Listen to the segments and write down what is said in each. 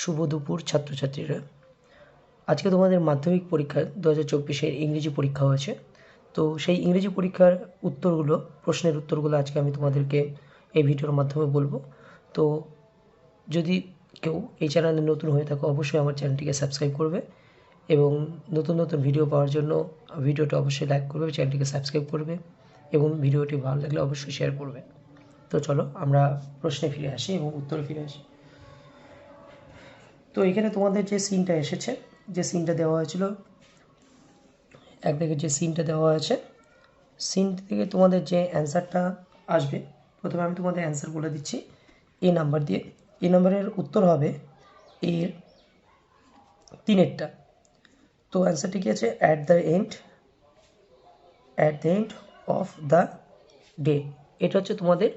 শুভ দুপুর ছাত্রছাত্রীরা। আজকে তোমাদের মাধ্যমিক পরীক্ষা 2024-এর ইংরেজি পরীক্ষা হয়েছে। তো সেই ইংরেজি পরীক্ষার উত্তরগুলো, প্রশ্নের উত্তরগুলো আজকে আমি তোমাদেরকে এই ভিডিওর মাধ্যমে বলবো। তো যদি কেউ এই চ্যানেলে নতুন হয়ে থাকো, অবশ্যই আমার চ্যানেলটিকে সাবস্ক্রাইব করবে এবং নতুন নতুন ভিডিও পাওয়ার জন্য ভিডিওটা অবশ্যই লাইক করবে, চ্যানেলটিকে সাবস্ক্রাইব করবে এবং ভিডিওটি ভালো লাগলে অবশ্যই শেয়ার করবে। তো চলো আমরা প্রশ্নে ফিরে আসি এবং উত্তরে ফিরে আসি। তো এখানে তোমাদের যে সিনটা এসেছে, যে সিনটা দেওয়া হয়েছিল, একদিকে যে সিনটা দেওয়া হয়েছে, সিন থেকে তোমাদের যে অ্যান্সারটা আসবে, প্রথমে আমি তোমাদের অ্যান্সার বলে দিচ্ছি এ নাম্বার দিয়ে। এ নাম্বারের উত্তর হবে এর তিনেরটা। তো অ্যান্সারটি কী আছে? At the end of the day. এটা হচ্ছে তোমাদের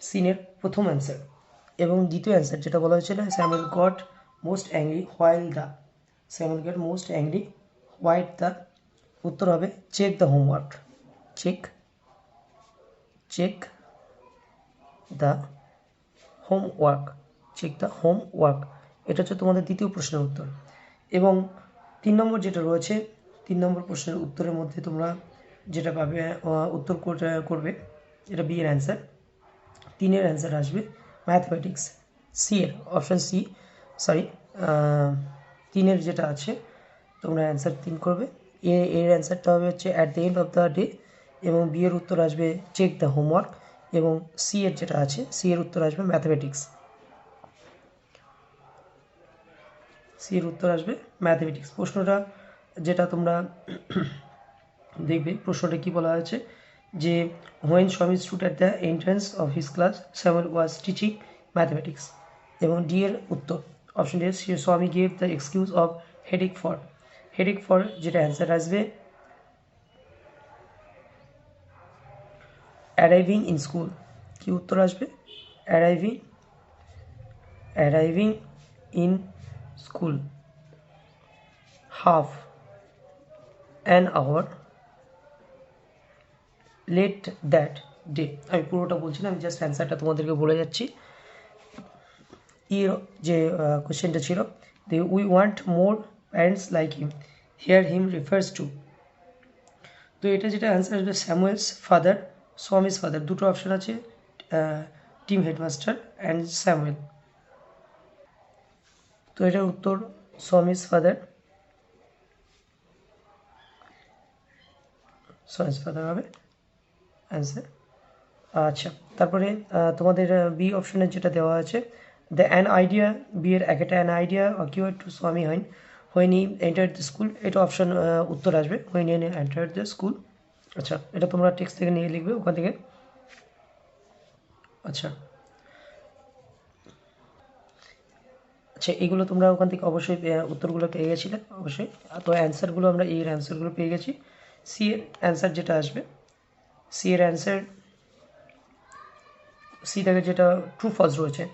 সিনের প্রথম অ্যান্সার। এবং দ্বিতীয় অ্যান্সার যেটা বলা হয়েছিল, Samuel got most angry while the উত্তর হবে check the homework. Check the homework. এটা হচ্ছে তোমাদের দ্বিতীয় প্রশ্নের উত্তর। এবং 3 নম্বর যেটা রয়েছে, 3 নম্বর প্রশ্নের উত্তরের মধ্যে তোমরা যেটা পাবে, উত্তর করবে, এটা বি এর অ্যান্সার। 3-এর অ্যান্সার আসবে ম্যাথমেটিক্স, সি এর অপশান সি, 3-এর যেটা আছে তোমরা অ্যান্সার 3 করবে। এর অ্যান্সারটা হবে হচ্ছে at the end of the day, এবং বি এর উত্তর আসবে চেক দ্য হোমওয়ার্ক, এবং সি এর যেটা আছে, সি এর উত্তর আসবে ম্যাথমেটিক্স। প্রশ্নটা যেটা তোমরা দেখবে, প্রশ্নটা কি বলা হয়েছে যে when Swami stood at the entrance of his class Samuel was teaching mathematics. এবং ডি এর উত্তর option D, Swami gave the excuse of headache for যেটা অ্যান্সার আসবে অ্যারাইভিং ইন স্কুল। কি উত্তর আসবে? Arriving in school half an hour late that day. আমি পুরোটা বলছি না, আমি জাস্ট অ্যান্সারটা তোমাদেরকে বলে যাচ্ছি। এর যে কোশ্চেনটা ছিল, we want more parents like him, here him refers to. তো এটা যেটা অ্যান্সার আসবে স্বামীজ ফাদার। দুটো অপশান আছে, টিম হেডমাস্টার অ্যান্ড স্যামুয়েল। তো এটার উত্তর স্বামীজ ফাদার হবে অ্যান্সার। আচ্ছা, তারপরে তোমাদের বি অপশনের যেটা দেওয়া আছে, দ্য অ্যান আইডিয়া, বি এর অ্যান আইডিয়া অকিউয়ার টু স্বামী when he enter the school. এটা অপশন উত্তর আসবে when he enter the school. আচ্ছা, এটা তোমরা টেক্সট থেকে নিয়ে লিখবে ওখান থেকে। আচ্ছা, এগুলো তোমরা ওখান থেকে অবশ্যই উত্তরগুলো পেয়ে গেছিলে অবশ্যই। তো অ্যান্সারগুলো আমরা এর অ্যান্সারগুলো পেয়ে গেছি। সি এর অ্যান্সার যেটা আসবে, সি এর অ্যান্সার, সি থেকে যেটা ট্রু ফলস রয়েছে,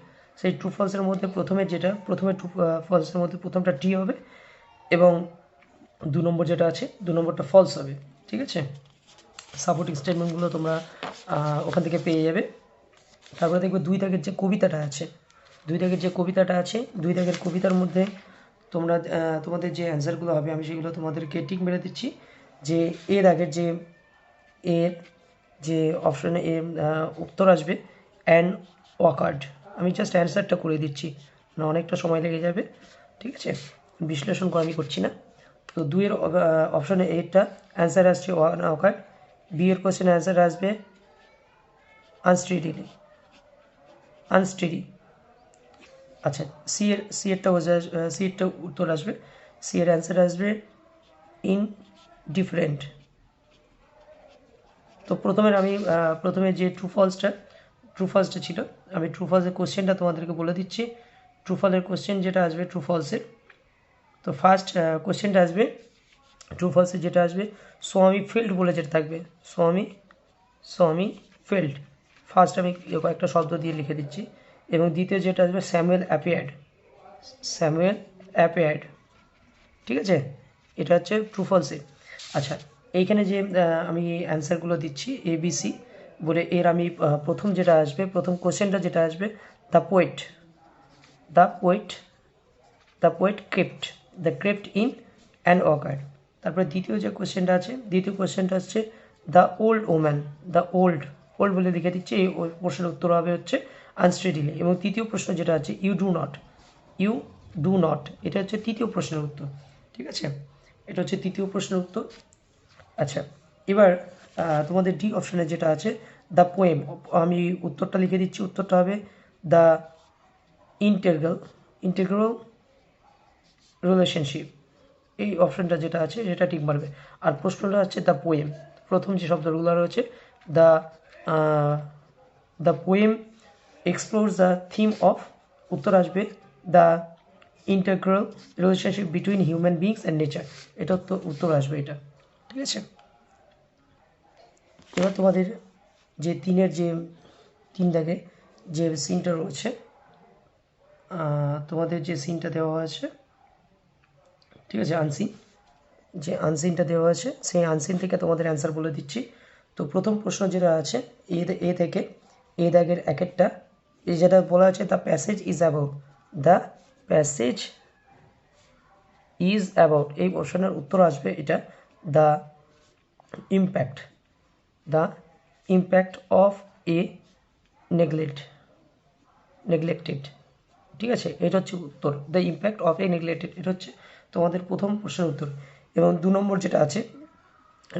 সেই ট্রু ফলসের মধ্যে প্রথমে ট্রু ফলসের মধ্যে প্রথমটা টি হবে, এবং 2 নম্বর যেটা আছে 2 নম্বরটা ফলস হবে। ঠিক আছে, সাপোর্টিং স্টেটমেন্টগুলো তোমরা ওখান থেকে পেয়ে যাবে। তারপরে দেখবে 2 দাগের যে কবিতাটা আছে, 2 দাগের কবিতার মধ্যে তোমরা তোমাদের যে অ্যান্সারগুলো হবে, আমি সেগুলো তোমাদেরকে টিক মেরে দিচ্ছি। যে এর যে অপশনে উত্তর আসবে অ্যান ওয়াকার্ড। আমি জাস্ট অ্যান্সারটা করে দিচ্ছি, না অনেকটা সময় লেগে যাবে। ঠিক আছে, বিশ্লেষণ আমি করছি না। তো 2-এর অপশনে এরটা অ্যান্সার আসছে ওয়াকার্ড। বি এর কোশ্চেন অ্যান্সার আসবে আনস্টেডি। আচ্ছা, সি এরটা উত্তর আসবে, সি এর অ্যান্সার আসবে ইনডিফারেন্ট। তো প্রথমে যে ট্রু ফলসটা ছিল, আমি ট্রু ফলসের কোশ্চেনটা তোমাদেরকে বলে দিচ্ছি। ট্রু ফলের কোশ্চেন যেটা আসবে ট্রু ফলসের, তো ফার্স্ট কোশ্চেনটা আসবে ট্রু ফলসের যেটা আসবে স্বামী ফেল্ড বলে যেটা থাকবে, স্বামী ফেল্ড। ফার্স্ট আমি কয়েকটা শব্দ দিয়ে লিখে দিচ্ছি। এবং দ্বিতীয় যেটা আসবে স্যামুয়েল অ্যাপিয়ার্ড। ঠিক আছে, এটা হচ্ছে ট্রু ফলসে। আচ্ছা, এইখানে যে আমি অ্যান্সারগুলো দিচ্ছি ABC বলে, এর আমি প্রথম কোশ্চেনটা যেটা আসবে the poet the poet crept in an orchard. তারপরে দ্বিতীয় যে কোশ্চেনটা আছে, দ্বিতীয় কোশ্চেনটা হচ্ছে the old woman, the old বলে লিখে দিচ্ছে, এই প্রশ্নের উত্তর হবে হচ্ছে আনস্টেডিলি। এবং তৃতীয় প্রশ্ন যেটা আছে ইউ ডু নট, এটা হচ্ছে তৃতীয় প্রশ্নের উত্তর। ঠিক আছে, এটা হচ্ছে তৃতীয় প্রশ্নের উত্তর। আচ্ছা, এবার তোমাদের ডি অপশানে যেটা আছে দ্য পোয়েম, আমি উত্তরটা লিখে দিচ্ছি, উত্তরটা হবে দ্য ইন্টেগ্রাল রিলেশনশিপ। এই অপশানটা যেটা আছে সেটা ঠিক মারবে। আর প্রশ্নটা হচ্ছে দ্য পোয়েম, প্রথম যে শব্দগুলো রয়েছে the poem explores the theme of, উত্তর আসবে the integral relationship between human beings and nature, এটা উত্তর আসবে এটা। ঠিক আছে, এবার তোমাদের যে তিন দাগে যে সিনটা রয়েছে, তোমাদের যে সিনটা দেওয়া আছে, ঠিক আছে, আনসিনটা দেওয়া আছে, সেই আনসিন থেকে তোমাদের অ্যান্সার বলে দিচ্ছি। তো প্রথম প্রশ্ন যেটা আছে এ থেকে এ দাগের একটা, এই যেটা বলা আছে দ্য প্যাসেজ ইজ অ্যাবাউট, এই প্রশ্নের উত্তর আসবে এটা the impact of A neglected. ঠিক আছে, এটা হচ্ছে উত্তর, the impact of A neglected, এটা হচ্ছে তোমাদের প্রথম প্রশ্নের উত্তর। এবং 2 নম্বর যেটা আছে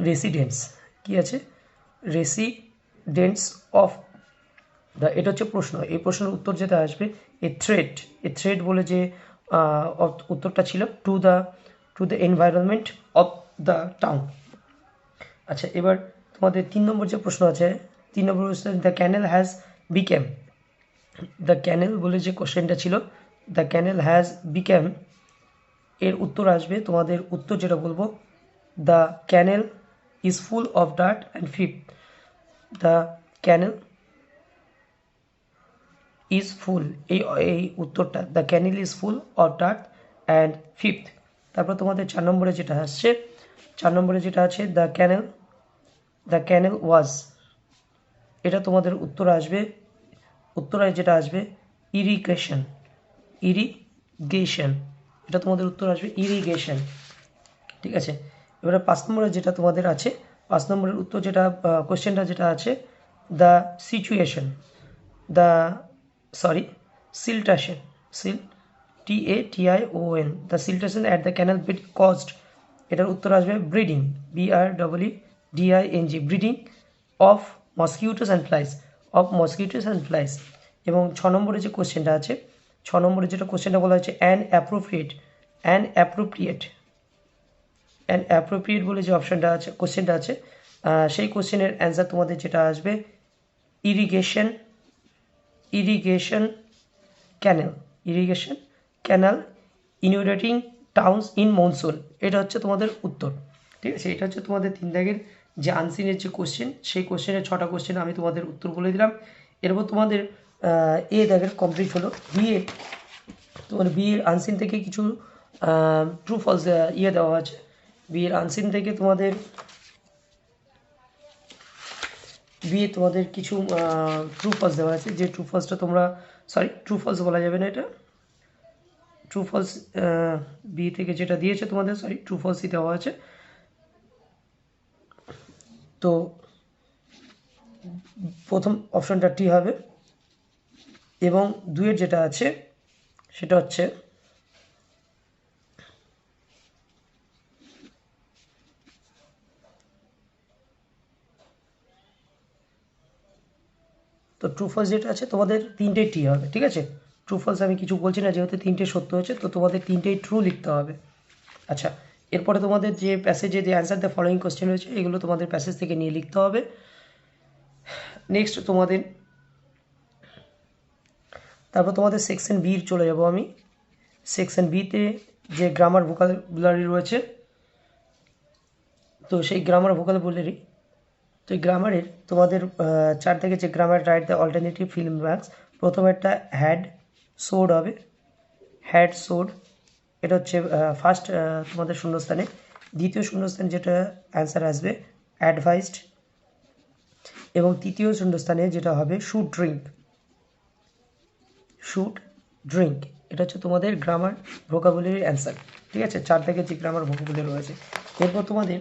রেসিডেন্টস, কি আছে রেসিডেন্টস অফ দ্য, এটা হচ্ছে প্রশ্ন, এই প্রশ্নের উত্তর যেটা আসবে এ থ্রেট বলে যে উত্তরটা ছিল to the environment of the town. আচ্ছা, এবার তোমাদের 3 নম্বর যে প্রশ্ন আছে, 3 নম্বর প্রশ্ন দ্য ক্যানেল বলে যে কোশ্চেনটা ছিল, দ্য ক্যানেল হ্যাজ বিকেম, এর উত্তর আসবে, তোমাদের উত্তর যেটা বলবো the canal is full of dirt and filth, the canal is full, এই উত্তরটা the canal is full of dirt and fifth. তারপর তোমাদের 4 নম্বরে যেটা আসছে, 4 নম্বরে যেটা আছে দ্য ক্যানেল ওয়াজ, এটা তোমাদের উত্তরে যেটা আসবে ইরিগেশন, এটা তোমাদের উত্তর আসবে ইরিগেশন। ঠিক আছে, এবারে 5 নম্বরে যেটা তোমাদের আছে, 5 নম্বরের উত্তর যেটা কোশ্চেনটা যেটা আছে the situation siltation, TATION, the siltation at the canal bed caused, এটার উত্তর আসবে breeding, BREEDING, breeding of মসকিউটোস and flies. এবং 6 নম্বরে যে কোশ্চেনটা আছে, 6 নম্বরে যেটা কোশ্চেনটা বলা হচ্ছে অ্যান অ্যাপ্রোপ্রিয়েট বলে যে অপশানটা আছে, কোশ্চেনটা আছে, সেই কোশ্চেনের অ্যান্সার তোমাদের যেটা আসবে irrigation canal inundating towns in monsoon, এটা হচ্ছে তোমাদের উত্তর। ঠিক আছে, এটা হচ্ছে তোমাদের 3 দাগের যে আনসিনের যে কোশ্চেন, সেই কোশ্চেনের 6টা কোশ্চেন আমি তোমাদের উত্তর বলে দিলাম। এরপর তোমাদের এ দাগের কমপ্লিট হলো। তোমার বিয়ের আনসিন থেকে কিছু ট্রু ফলস দেওয়া আছে। বিয়ের আনসিন থেকে তোমাদের কিছু ট্রু ফলস দেওয়া আছে, যে ট্রু ফলসটা তোমরা ট্রু ফলস বলা যাবে না, এটা ট্রু ফলস বি থেকে যেটা দিয়েছে তোমাদের ট্রু ফলসই দেওয়া আছে। তো প্রথম অপশনটা টি হবে, এবং 2-এর যেটা আছে সেটা হচ্ছে তো ট্রু ফলস যেটা আছে তোমাদের 3টেই টি হবে। ঠিক আছে, ট্রু ফলস আমি কিছু বলছি না, যেহেতু 3টে সত্য হয়েছে, তো তোমাদের 3টেই ট্রু লিখতে হবে। আচ্ছা, এরপরে তোমাদের যে প্যাসেজে যে অ্যান্সার দ্য ফলোয়িং কোশ্চেন রয়েছে, এগুলো তোমাদের প্যাসেজ থেকে নিয়ে লিখতে হবে। নেক্সট তারপর তোমাদের সেকশন বির চলে যাব আমি। সেকশন বিতে যে গ্রামার ভোকাবুলারি রয়েছে, তো সেই গ্রামার ভোকাবুলারি, তো এই গ্রামারের তোমাদের 4 থেকে যে grammar write the alternative film banks, প্রথম একটা হ্যাড সোড হবে, এটা হচ্ছে ফার্স্ট তোমাদের শূন্যস্থানে। দ্বিতীয় শূন্যস্থানে যেটা অ্যান্সার আসবে অ্যাডভাইসড, এবং তৃতীয় শূন্যস্থানে যেটা হবে শুড ড্রিঙ্ক, এটা হচ্ছে তোমাদের গ্রামার ভোকাবুলারির অ্যান্সার, ঠিক আছে। 4 দাগের যে গ্রামার ভোকাবুলারি রয়েছে। এরপর তোমাদের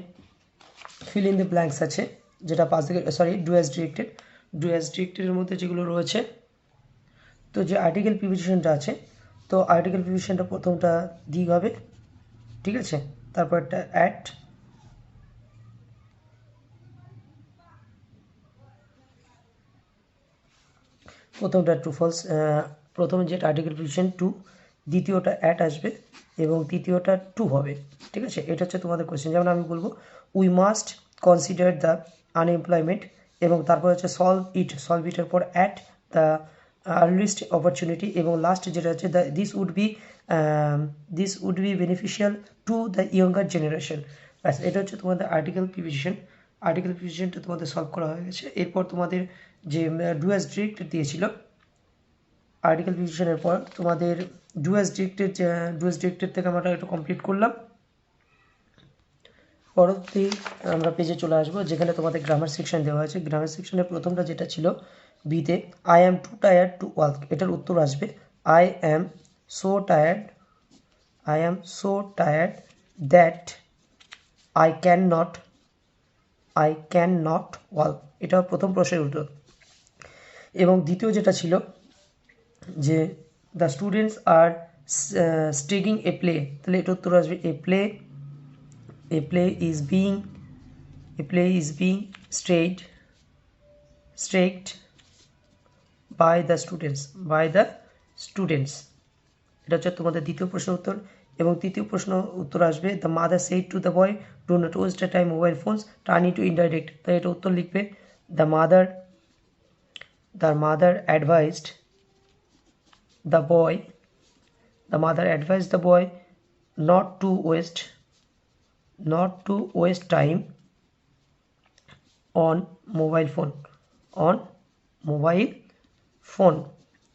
ফিল ইন দ্য ব্ল্যাঙ্কস আছে, যেটা 5 দাগের do as directed. Do as ডিরেক্টেডের মধ্যে যেগুলো রয়েছে, তো যে আর্টিকেল প্রিপোজিশনটা আছে, তো আর্টিকেল প্রিপোজিশনটা প্রথমটা দিক হবে, ঠিক আছে। তারপর একটা অ্যাট, প্রথমটা ট্রু ফলস, প্রথমে যেটা আর্টিকেল প্রিপোজিশন টু, দ্বিতীয়টা অ্যাট আসবে এবং তৃতীয়টা টু হবে, ঠিক আছে। এটা হচ্ছে তোমাদের কোয়েশ্চেন। যেমন আমি বলবো we must consider the unemployment, এবং তারপর হচ্ছে সলভ ইটের পর অ্যাট দ্য আর্লিয়েস্ট অপরচুনিটি, এবং লাস্ট যেটা হচ্ছে the this would be beneficial to the younger generation. ব্যাস, এটা হচ্ছে তোমাদের আর্টিকেল প্রিপোজিশন। আর্টিকেল প্রিপোজিশনটা তোমাদের সলভ করা হয়ে গেছে। এরপর তোমাদের যে ডু অ্যাজ ডিরেক্টেড দিয়েছিল, আর্টিকেল প্রিপোজিশনের পর তোমাদের ডু অ্যাজ ডিরেক্টেড থেকে আমরা একটু কমপ্লিট করলাম। পরবর্তী আমরা পেজে চলে আসবো, যেখানে তোমাদের গ্রামার সেকশন দেওয়া আছে। গ্রামার সেকশনের প্রথমটা যেটা ছিল বিতে, I am too tired to work, এটার উত্তর আসবে I am so tired that I can not work, এটা প্রথম প্রশ্নের উত্তর। এবং দ্বিতীয় যেটা ছিল যে the students are staging a play, তাহলে এটা উত্তর আসবে a play is being staged by the students, এটা হচ্ছে তোমাদের দ্বিতীয় প্রশ্নের উত্তর। এবং তৃতীয় প্রশ্ন উত্তর আসবে the mother said to the boy do not waste the time mobile phones turn into indirect, তাই এটা উত্তর লিখবে the mother advised the boy not to waste time on mobile phone।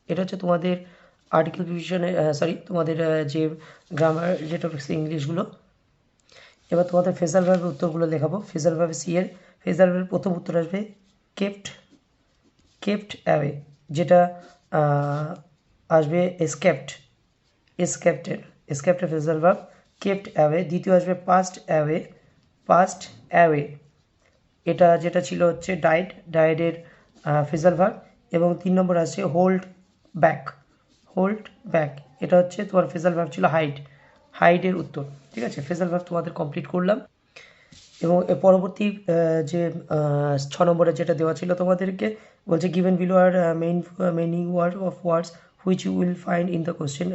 এটা হচ্ছে তোমাদের আর্টিকেল প্রিপোজিশনের তোমাদের যে গ্রামার যে টপিক্স ইংলিশগুলো। এবার তোমাদের ফ্রেজাল ভার্বের উত্তরগুলো দেখাবো। ফ্রেজাল ভার্ব সি এর ফ্রেজাল ভার্বের প্রথম উত্তর আসবে কেপ্ট অ্যাওয়ে, যেটা আসবে এসকেপ্টের ফ্রেজাল ভার্ব কেপ্ট অ্যাওয়ে। দ্বিতীয় আসবে পাস্ট অ্যাওয়ে, এটা যেটা ছিল হচ্ছে ডায়েডের ফ্রেজাল ভার্ব। এবং 3 নম্বর আসছে হোল্ড ব্যাক, এটা হচ্ছে তোমার ফ্রেজাল ভার্ব ছিল হাইডের উত্তর, ঠিক আছে। ফ্রেজাল ভার্ব তোমাদের কমপ্লিট করলাম। এবং পরবর্তী যে 6 নম্বরে যেটা দেওয়া ছিল তোমাদেরকে, বলছে given below are meaning words which you will find in the question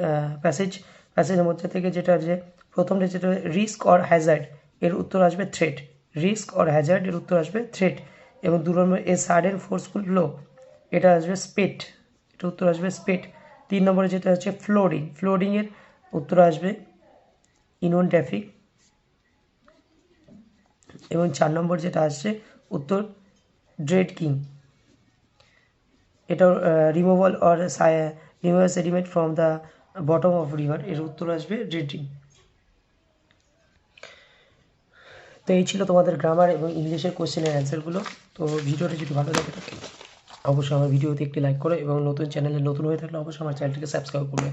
প্যাসেজের মধ্যে থেকে যেটা যে প্রথমটা যেটা রিস্ক অর হ্যাজার্ড, এর উত্তর আসবে থ্রেট, এর উত্তর আসবে থ্রেট। এবং 2 নম্বর এ সাডেন ফোর্সফুল ব্লো, এটা আসবে স্পেট, এটা উত্তর আসবে স্পেট। 3 নম্বরে যেটা হচ্ছে ফ্লোরিংয়ের উত্তর আসবে ইনওন ট্রাফিক। এবং 4 নম্বর যেটা আসছে উত্তর ড্রেড কিং, এটা removal or sediment from the bottom of river, এর উত্তর আসবে ড্রেডিং। তো এই ছিল তোমাদের গ্রামার এবং ইংলিশের কোশ্চেনের অ্যান্সারগুলো। তো ভিডিওটা যদি ভালো লাগে থাকে অবশ্যই আমার ভিডিওতে একটি লাইক করো, এবং নতুন চ্যানেলে নতুন হয়ে থাকলে অবশ্যই আমার চ্যানেলটিকে সাবস্ক্রাইব করবে।